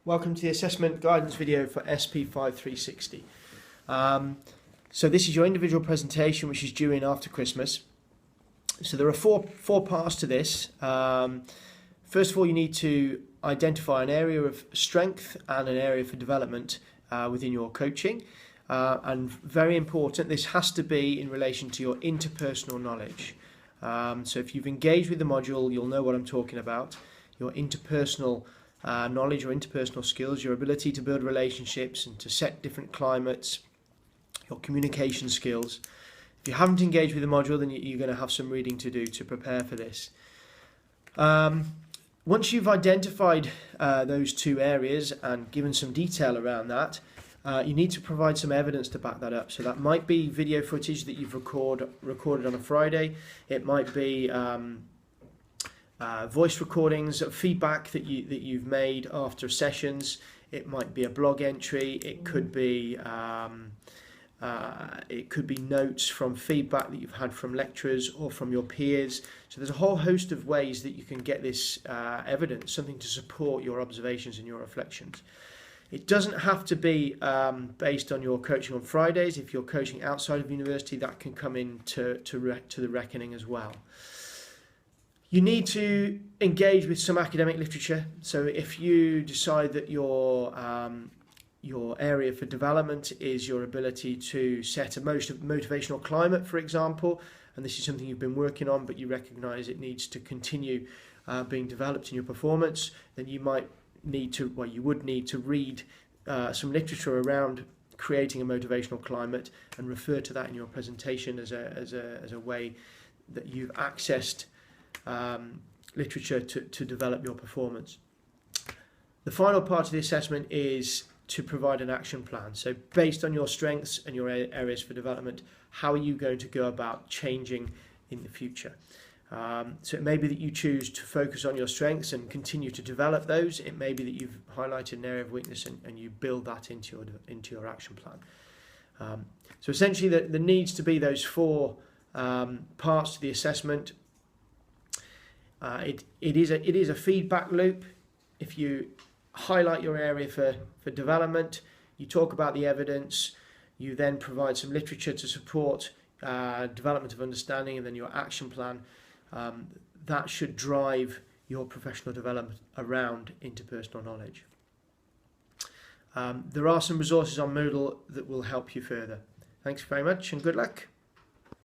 Welcome to the assessment guidance video for SP5360. So this is your individual presentation, which is due in after Christmas. So there are four parts to this. First of all, you need to identify an area of strength and an area for development within your coaching. And very important, this has to be in relation to your interpersonal knowledge. So if you've engaged with the module, you'll know what I'm talking about. Your interpersonal knowledge or interpersonal skills, your ability to build relationships and to set different climates, your communication skills. If you haven't engaged with the module, then you're going to have some reading to do to prepare for this. Once you've identified those two areas and given some detail around that, you need to provide some evidence to back that up. So that might be video footage that you've recorded on a Friday. It might be voice recordings of feedback that you've made after sessions. It might be a blog entry. It could be notes from feedback that you've had from lecturers or from your peers. So there's a whole host of ways that you can get this evidence, something to support your observations and your reflections. It doesn't have to be based on your coaching on Fridays. If you're coaching outside of university, that can come into the reckoning as well. You need to engage with some academic literature. So if you decide that your area for development is your ability to set a motivational climate, for example, and this is something you've been working on, but you recognise it needs to continue being developed in your performance, then you might need to, you would need to read some literature around creating a motivational climate and refer to that in your presentation as a way that you've accessed literature to develop your performance. The final part of the assessment is to provide an action plan. So based on your strengths and your areas for development, how are you going to go about changing in the future? So it may be that you choose to focus on your strengths and continue to develop those. It may be that you've highlighted an area of weakness and you build that into your action plan. So essentially there needs to be those four parts to the assessment. It is a feedback loop. If you highlight your area for development, you talk about the evidence, you then provide some literature to support development of understanding, and then your action plan. That should drive your professional development around interpersonal knowledge. There are some resources on Moodle that will help you further. Thanks very much and good luck.